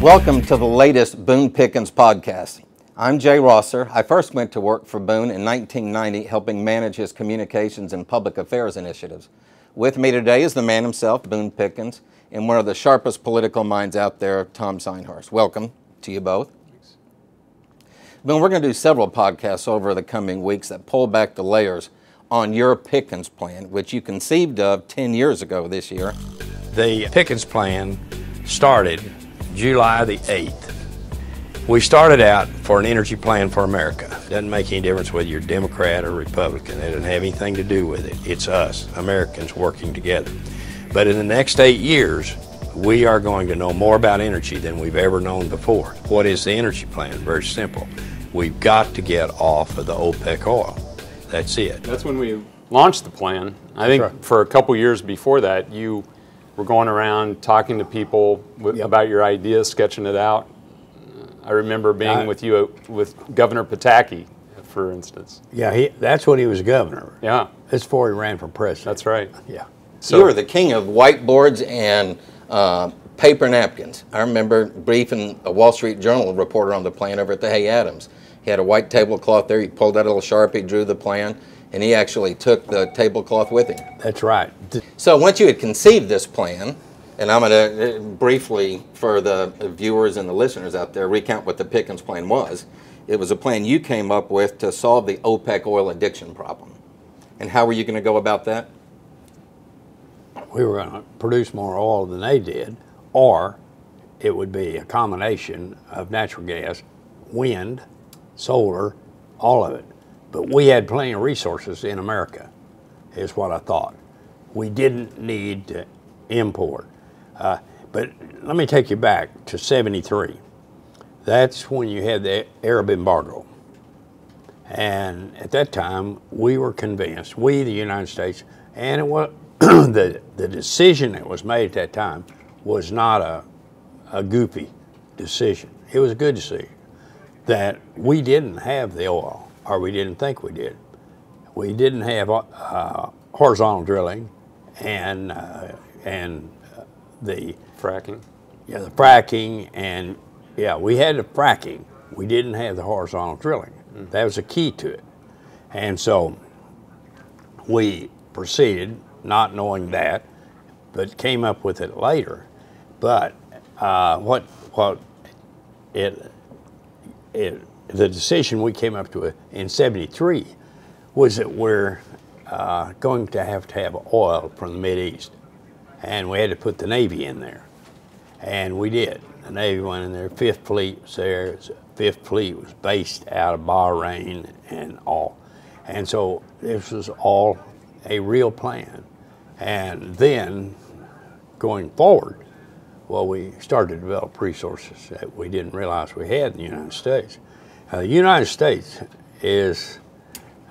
Welcome to the latest Boone Pickens podcast. I'm Jay Rosser. I first went to work for Boone in 1990, helping manage his communications and public affairs initiatives. With me today is the man himself, Boone Pickens, and one of the sharpest political minds out there, Tom Synhorst. Welcome to you both. Thanks. Boone, we're going to do several podcasts over the coming weeks that pull back the layers on your Pickens Plan, which you conceived of 10 years ago this year. The Pickens Plan started July the 8th. We started out for an energy plan for America. Doesn't make any difference whether you're Democrat or Republican. It doesn't have anything to do with it. It's us, Americans, working together. But in the next 8 years, we are going to know more about energy than we've ever known before. What is the energy plan? Very simple. We've got to get off of the OPEC oil. That's it. That's when we launched the plan. I think for a couple years before that, you were going around talking to people about your ideas, sketching it out. I remember being with you with Governor Pataki, for instance. Yeah, that's when he was governor. Yeah. That's before he ran for president. That's right. Yeah. So you were the king of whiteboards and paper napkins. I remember briefing a Wall Street Journal reporter on the plan over at the Hay Adams. He had a white tablecloth there. He pulled out a little Sharpie, drew the plan, and he actually took the tablecloth with him. That's right. So once you had conceived this plan, and I'm going to briefly, for the viewers and the listeners out there, recount what the Pickens Plan was. It was a plan you came up with to solve the OPEC oil addiction problem. And how were you going to go about that? We were going to produce more oil than they did, or it would be a combination of natural gas, wind, solar, all of it. But we had plenty of resources in America, is what I thought. We didn't need to import. But let me take you back to '73. That's when you had the Arab embargo. And at that time, we were convinced, we, the United States, and it was the decision that was made at that time was not a goofy decision. It was a good decision, that we didn't have the oil, or we didn't think we did. We didn't have horizontal drilling and the fracking. Yeah, the fracking, and yeah, we had the fracking. We didn't have the horizontal drilling. That was the key to it. And so we proceeded, not knowing that, but came up with it later. But the decision we came up to in '73 was that we're going to have oil from the Mideast, and we had to put the Navy in there, and we did. The Navy went in there. Fifth Fleet was there. Fifth Fleet was based out of Bahrain and all, and so this was all a real plan. And then going forward, well, we started to develop resources that we didn't realize we had in the United States. The United States is,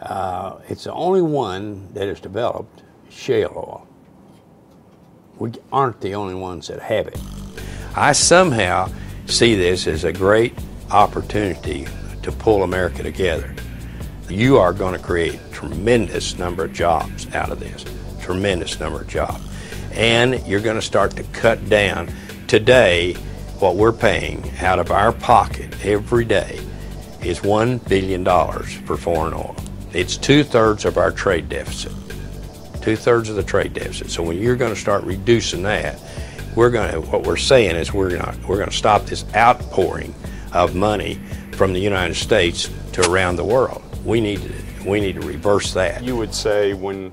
it's the only one that has developed shale oil. We aren't the only ones that have it. I somehow see this as a great opportunity to pull America together. You are going to create a tremendous number of jobs out of this, tremendous number of jobs. And you're going to start to cut down. Today, what we're paying out of our pocket every day is $1 billion for foreign oil. It's 2/3 of our trade deficit. 2/3 of the trade deficit. So when you're going to start reducing that, what we're saying is we're going to stop this outpouring of money from the United States to around the world. We need to reverse that. You would say when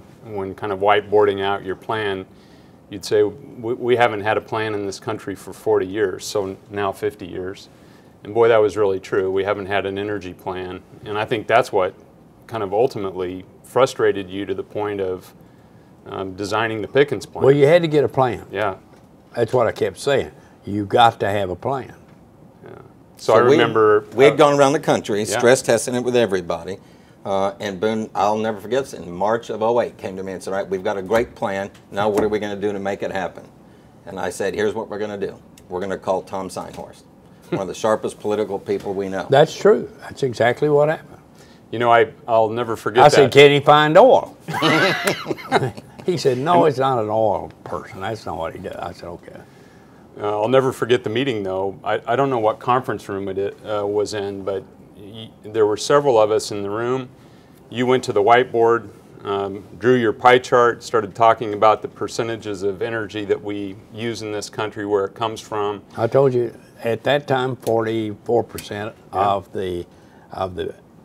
kind of whiteboarding out your plan, you'd say we haven't had a plan in this country for 40 years, so now 50 years. And boy, that was really true. We haven't had an energy plan. And I think that's what kind of ultimately frustrated you to the point of designing the Pickens Plan. Well, you had to get a plan. Yeah. That's what I kept saying. You got to have a plan. Yeah. So I remember... We had gone around the country, stress testing it with everybody. And Boone, I'll never forget this, in March of '08 came to me and said, all right, we've got a great plan. Now what are we going to do to make it happen? And I said, here's what we're going to do. We're going to call Tom Synhorst, one of the sharpest political people we know. That's true. That's exactly what happened. You know, I'll never forget that. I said, can he find oil? He said, no, it's not an oil person. That's not what he does. I said, okay. I'll never forget the meeting, though. I don't know what conference room it was in, but there were several of us in the room. You went to the whiteboard, drew your pie chart, started talking about the percentages of energy that we use in this country, where it comes from. I told you at that time 44% of the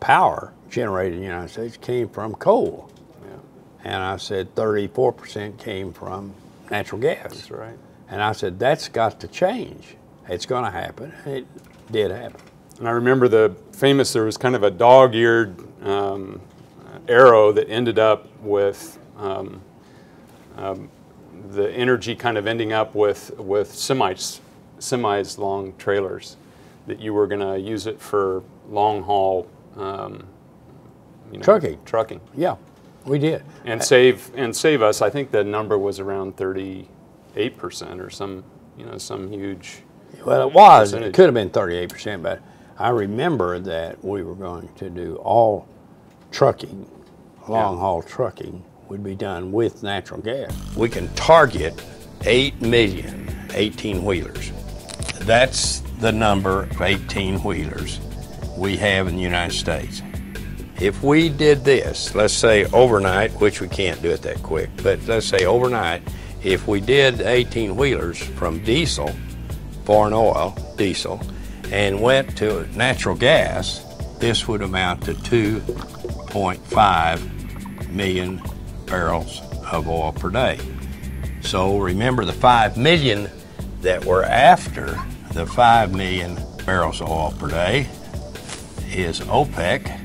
power generated in the United States came from coal. Yeah. And I said 34% came from natural gas. That's right. And I said, that's got to change. It's going to happen. It did happen. And I remember there was kind of a dog-eared arrow that ended up with the energy kind of ending up with semis long trailers, that you were going to use it for long haul trucking. Yeah, we did. And save us. I think the number was around 38% or some huge. Well, it was. percentage. It could have been 38%, but I remember that we were going to do all trucking, long haul trucking, would be done with natural gas. We can target 8 million 18-wheelers. That's the number of 18-wheelers we have in the United States. If we did this, let's say overnight, which we can't do it that quick, but let's say overnight, if we did 18-wheelers from diesel, foreign oil, diesel, and went to natural gas, this would amount to 2.5 million barrels of oil per day. So remember, the 5 million that we're after, the 5 million barrels of oil per day, is OPEC.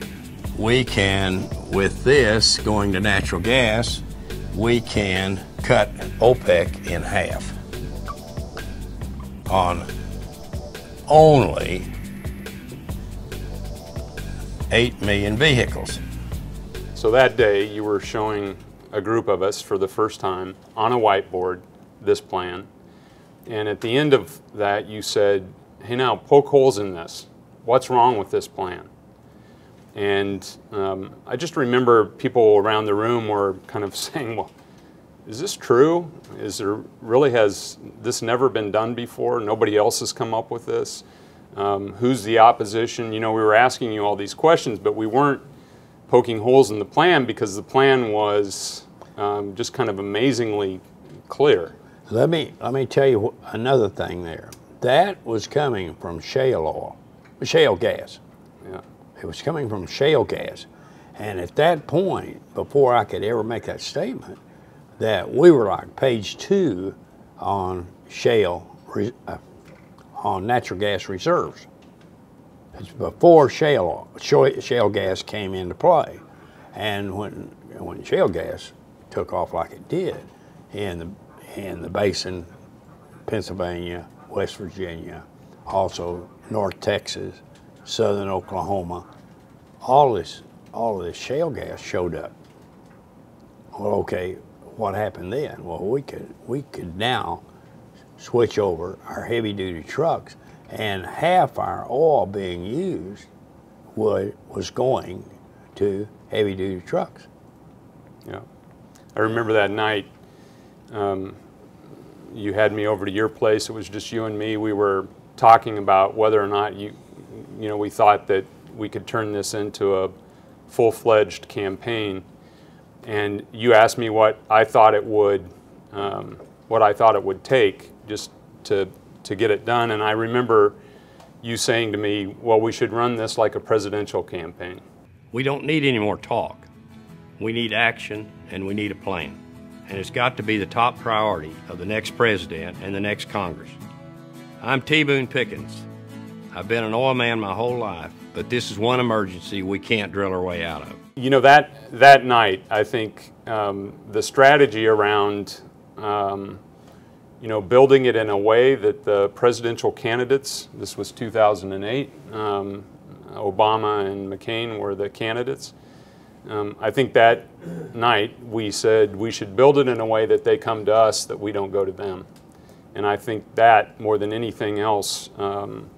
We can, with this going to natural gas, we can cut OPEC in half on only 8 million vehicles. So that day you were showing a group of us for the first time on a whiteboard this plan, and at the end of that you said, hey, now poke holes in this. What's wrong with this plan? And I just remember people around the room were kind of saying, well, is this true? Has this never been done before? Nobody else has come up with this? Who's the opposition? You know, we were asking you all these questions, but we weren't poking holes in the plan because the plan was just kind of amazingly clear. Let me tell you another thing there. That was coming from shale gas. Yeah. It was coming from shale gas. And at that point, before I could ever make that statement, that we were like page 2 on on natural gas reserves. It's before shale gas came into play. And when shale gas took off like it did in the basin, Pennsylvania, West Virginia, also North Texas, Southern Oklahoma, all of this shale gas showed up. Well, okay, what happened then? Well, we could now switch over our heavy-duty trucks, and half our oil being used was going to heavy-duty trucks. Yeah, I remember that night. You had me over to your place. It was just you and me. We were talking about whether or not we thought that we could turn this into a full-fledged campaign. And you asked me what I thought it would take just to get it done. And I remember you saying to me, well, we should run this like a presidential campaign. We don't need any more talk. We need action, and we need a plan. And it's got to be the top priority of the next president and the next Congress. I'm Boone Pickens. I've been an oil man my whole life, but this is one emergency we can't drill our way out of. You know, that night, I think the strategy around building it in a way that the presidential candidates, this was 2008, Obama and McCain were the candidates. I think that night we said we should build it in a way that they come to us, that we don't go to them. And I think that, more than anything else, kind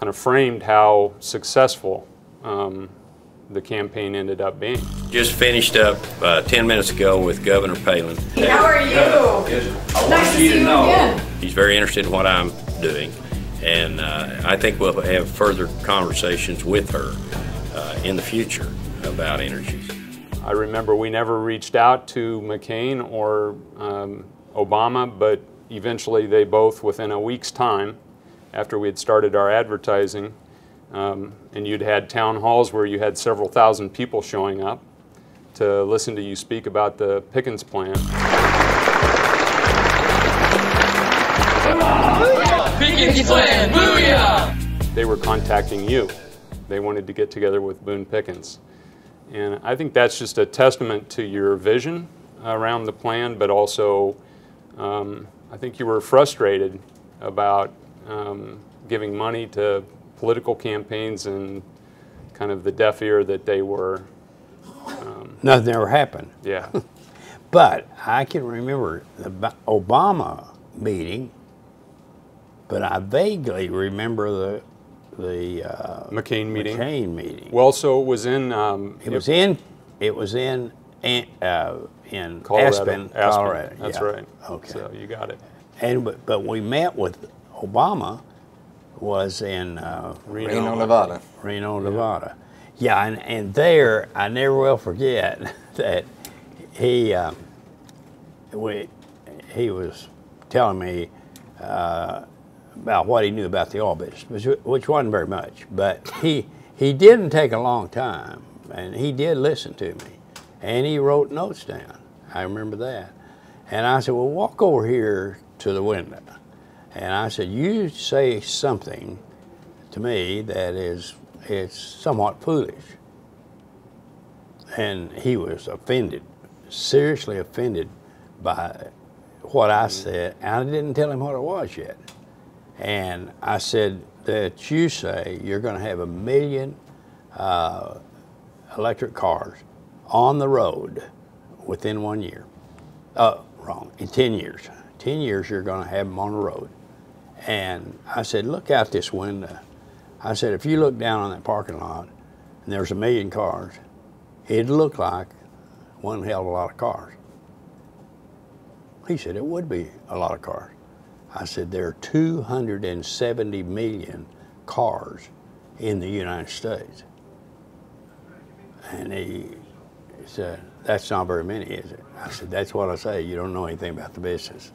of framed how successful the campaign ended up being. Just finished up 10 minutes ago with Governor Palin. How are you? I Nice to see you again. He's very interested in what I'm doing, and I think we'll have further conversations with her in the future about energy. I remember we never reached out to McCain or Obama, but eventually they both, within a week's time, after we had started our advertising, and you'd had town halls where you had several thousand people showing up to listen to you speak about the Pickens Plan. Pickens Plan, booyah! They were contacting you. They wanted to get together with Boone Pickens. And I think that's just a testament to your vision around the plan, but also I think you were frustrated about giving money to political campaigns and kind of the deaf ear that they were. Nothing ever happened. Yeah. But I can remember the Obama meeting, but I vaguely remember the McCain meeting. McCain meeting. Well, so it was in. It was in Colorado. Aspen, Colorado. That's yeah. right. Okay. So you got it. And but we met with Obama was in Reno, Nevada. Reno, Nevada. Yeah, and there I never will forget that he was telling me about what he knew about the oil business, which wasn't very much, but he didn't take a long time, and he did listen to me, and he wrote notes down. I remember that. And I said, well, walk over here to the window. And I said, you say something to me that it's somewhat foolish. And he was offended, seriously offended by what I said. And I didn't tell him what it was yet. And I said that you say you're going to have 1 million electric cars on the road within 1 year. Wrong, in 10 years. 10 years you're going to have them on the road. And I said, look out this window. I said, if you look down on that parking lot and there's 1 million cars, it'd look like one hell of a lot of cars. He said, it would be a lot of cars. I said, there are 270 million cars in the United States. And he said, that's not very many, is it? I said, that's what I say. You don't know anything about the business.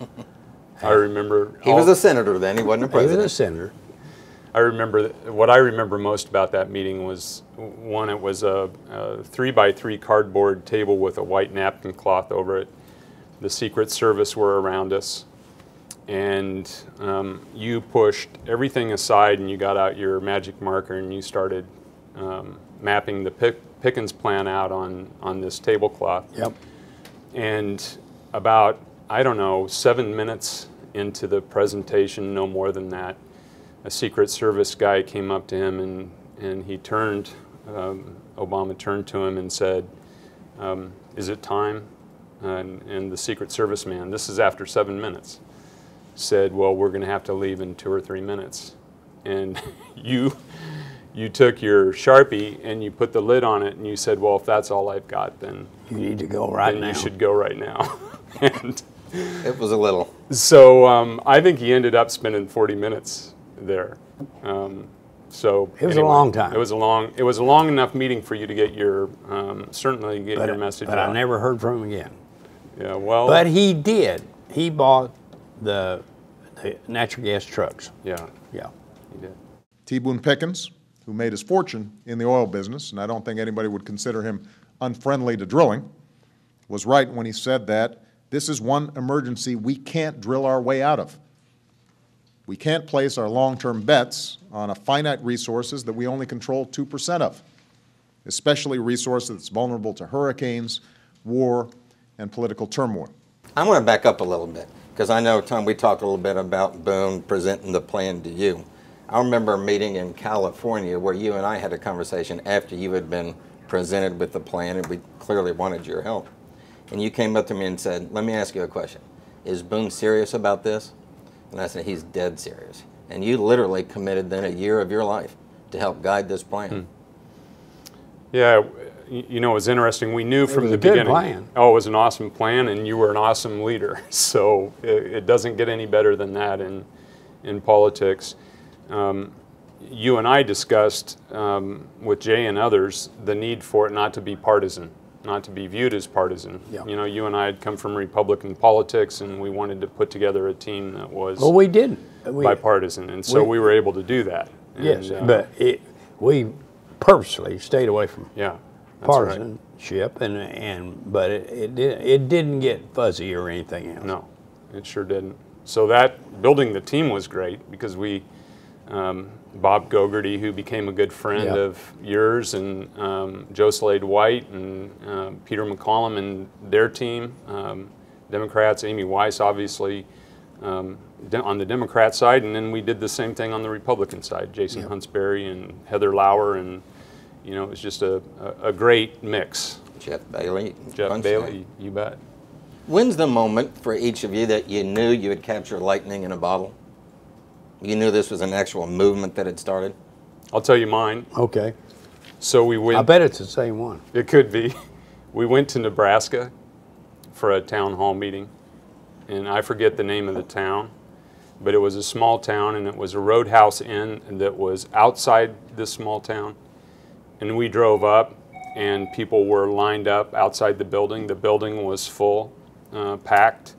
I remember. He was a senator then. He wasn't a president. He was a senator. I remember, what I remember most about that meeting was, one, it was a 3x3 cardboard table with a white napkin cloth over it. The Secret Service were around us. And you pushed everything aside and you got out your magic marker and you started mapping the Pickens Plan out on this tablecloth. Yep. And about, I don't know, 7 minutes into the presentation, no more than that, a Secret Service guy came up to him and he turned, Obama turned to him and said, is it time? And the Secret Service man, this is after 7 minutes, said, well, we're going to have to leave in 2 or 3 minutes. And you took your Sharpie and you put the lid on it and you said, well, if that's all I've got, then you need to go right now. You should go right now. And it was a little. So I think he ended up spending 40 minutes there. So it was a long time. It was a long enough meeting for you to get your certainly get your message but out. I never heard from him again. Yeah, well. But he did. He bought the natural gas trucks. Yeah. Yeah. He did. T. Boone Pickens, who made his fortune in the oil business, and I don't think anybody would consider him unfriendly to drilling, was right when he said that this is one emergency we can't drill our way out of. We can't place our long-term bets on a finite resources that we only control 2% of, especially resources that's vulnerable to hurricanes, war, and political turmoil. I want to back up a little bit, because I know, Tom, we talked a little bit about Boone presenting the plan to you. I remember a meeting in California where you and I had a conversation after you had been presented with the plan and we clearly wanted your help. And you came up to me and said, let me ask you a question. Is Boone serious about this? And I said, he's dead serious. And you literally committed then 1 year of your life to help guide this plan. Yeah, you know, it was interesting. We knew from was the a good beginning. plan. Oh, it was an awesome plan, and you were an awesome leader. So it doesn't get any better than that in politics. You and I discussed with Jay and others the need for it not to be partisan, not to be viewed as partisan. Yeah. You know, you and I had come from Republican politics, and we wanted to put together a team that was Well, we didn't. bipartisan, and so we were able to do that. Yes, And, but we purposely stayed away from yeah, that's right. partisanship, but it didn't get fuzzy or anything else. No, it sure didn't. So that building the team was great because we, Bob Gogarty, who became a good friend Yep. of yours, and Joe Slade White and Peter McCollum and their team, Democrats, Amy Weiss obviously on the Democrat side, and then we did the same thing on the Republican side, Jason Yep. Huntsberry and Heather Lauer, and you know, it was just a great mix. Jeff Bailey. Jeff Bunch Bailey, you bet. When's the moment for each of you that you knew you had captured lightning in a bottle? You knew this was an actual movement that had started? I'll tell you mine. Okay. So we went. I bet it's the same one. It could be. We went to Nebraska for a town hall meeting, and I forget the name of the town, but it was a small town, and it was a roadhouse inn that was outside this small town. And we drove up, and people were lined up outside the building. The building was full, packed,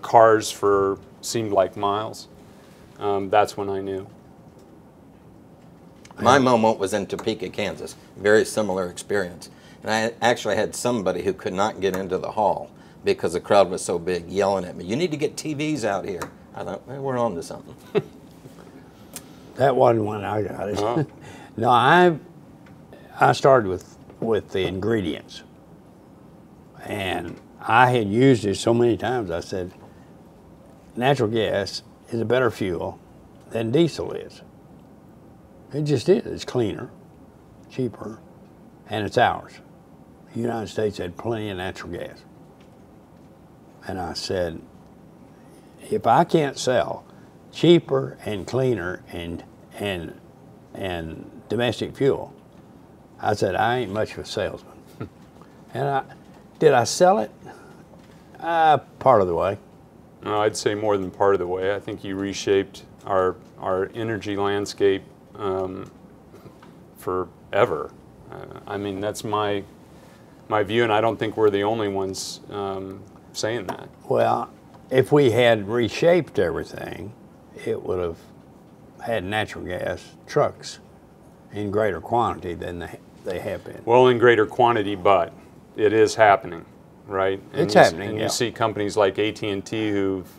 cars for seemed like miles. That's when I knew. My moment was in Topeka, Kansas. Very similar experience. And I actually had somebody who could not get into the hall because the crowd was so big yelling at me, "You need to get TVs out here." I thought, well, we're on to something. That wasn't when I got it. Oh. No, I started with the ingredients. And I had used it so many times, I said, natural gas is a better fuel than diesel is. It just is. It's cleaner, cheaper, and it's ours. The United States had plenty of natural gas. And I said, if I can't sell cheaper and cleaner and domestic fuel, I said, I ain't much of a salesman. And did I sell it? Part of the way. No, I'd say more than part of the way. I think you reshaped our energy landscape forever. I mean, that's my view, and I don't think we're the only ones saying that. Well, if we had reshaped everything, it would have had natural gas trucks in greater quantity than they have been. Well, in greater quantity, but it is happening, right? It's happening, And yeah. you see companies like AT&T who've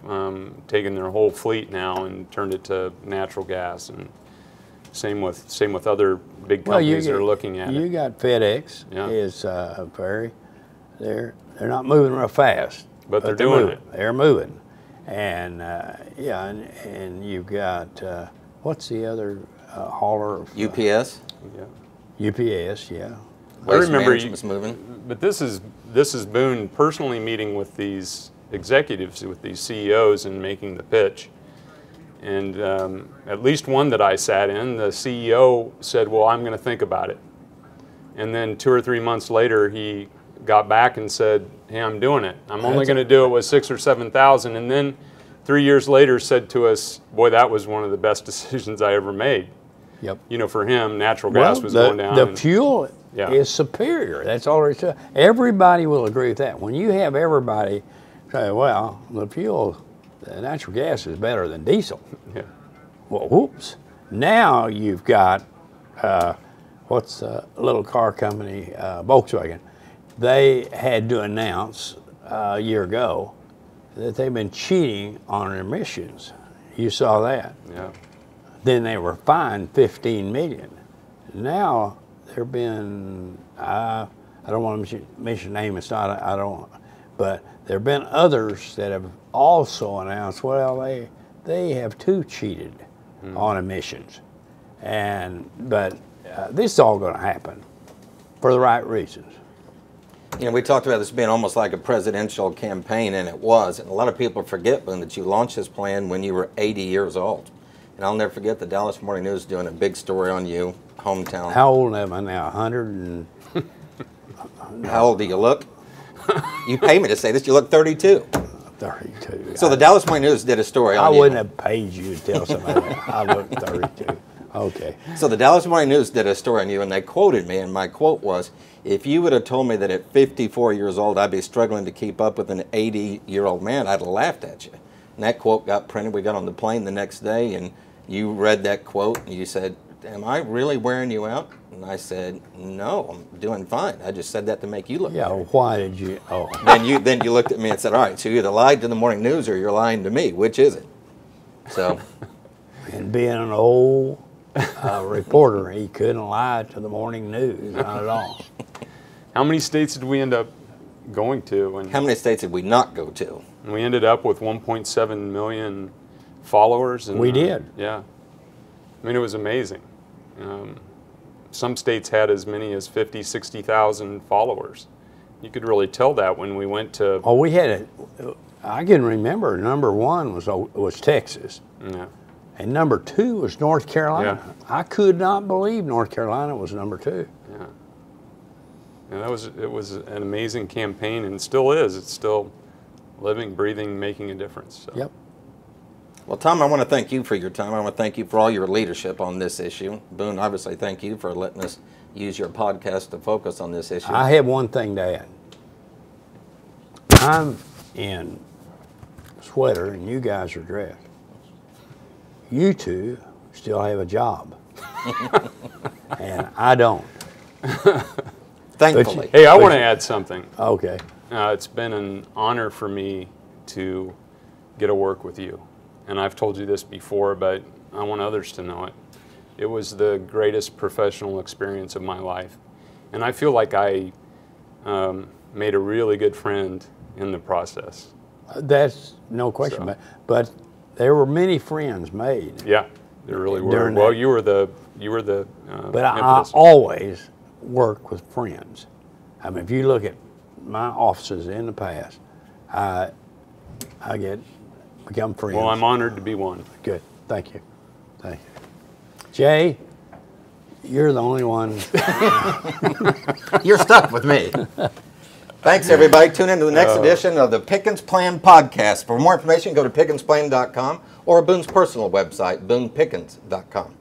taken their whole fleet now and turned it to natural gas, and same with other big companies that are looking at You it. got FedEx Yeah. is they're not moving real fast, But they're doing moving. They're moving, and yeah, and you've got what's the other hauler? UPS? Yeah. UPS, yeah. I remember management's moving. But this is Boone personally meeting with these executives, with these CEOs, and making the pitch. And at least one that I sat in, the CEO said, "Well, I'm going to think about it." And then 2 or 3 months later, he got back and said, "Hey, I'm doing it. I'm only going to do it with 6,000 or 7,000." And then 3 years later, said to us, "Boy, that was one of the best decisions I ever made." Yep. You know, for him, natural gas was going down. The and- fuel Yeah. is superior. That's all there is to it. Everybody will agree with that. When you have everybody say, well, the fuel, the natural gas is better than diesel. Yeah. Well, whoops. Now you've got, what's the little car company, Volkswagen. They had to announce a year ago that they've been cheating on emissions. You saw that. Yeah. Then they were fined $15 million. Now there have been, I don't want to mention name, it's not, I don't, but there have been others that have also announced, well, they have too cheated on emissions. But this is all going to happen for the right reasons. You know, we talked about this being almost like a presidential campaign, and it was. And a lot of people forget, Boone, that you launched this plan when you were 80 years old. And I'll never forget the Dallas Morning News doing a big story on you, hometown. How old am I now? 100 and How old do you look? You pay me to say this. You look 32. 32. So the Dallas Morning News did a story on I you. wouldn't have paid you to tell somebody that. I look 32. Okay. So the Dallas Morning News did a story on you, and they quoted me, and my quote was, if you would have told me that at 54 years old I'd be struggling to keep up with an 80-year-old man, I'd have laughed at you. And that quote got printed. We got on the plane the next day, and you read that quote, and you said, am I really wearing you out? And I said, no, I'm doing fine. I just said that to make you look better. Why did you? Oh. Then you looked at me and said, all right, so you either lied to the Morning News or you're lying to me. Which is it? So. And being an old reporter, he couldn't lie to the Morning News, not at all. How many states did we end up going to? And how many states did we not go to? we ended up with 1.7 million followers. And, we did. Yeah. I mean, it was amazing. Some states had as many as 50, 60,000 followers. You could really tell that when we went to... Oh, we had I can remember number one was Texas. Yeah. And number two was North Carolina. Yeah. I could not believe North Carolina was number two. Yeah. And it was an amazing campaign, and still is. It's still living, breathing, making a difference. So. Yep. Well, Tom, I want to thank you for your time. I want to thank you for all your leadership on this issue. Boone, obviously, thank you for letting us use your podcast to focus on this issue. I have one thing to add. I'm in sweater and you guys are dressed. You two still have a job. And I don't. Thankfully. Hey, I want to add something. Okay. It's been an honor for me to get to work with you. And I've told you this before, but I want others to know it. It was the greatest professional experience of my life. And I feel like I made a really good friend in the process. That's no question. So. But there were many friends made. Yeah, there really were. During Well, that. you were the But I impetus. always work with friends. I mean, if you look at my offices in the past, I become friends. Well, I'm honored to be one. Good. Thank you. Thank you. Jay, you're the only one. You're stuck with me. Thanks, everybody. Tune in to the next edition of the Pickens Plan podcast. For more information, go to PickensPlan.com or Boone's personal website, BoonePickens.com.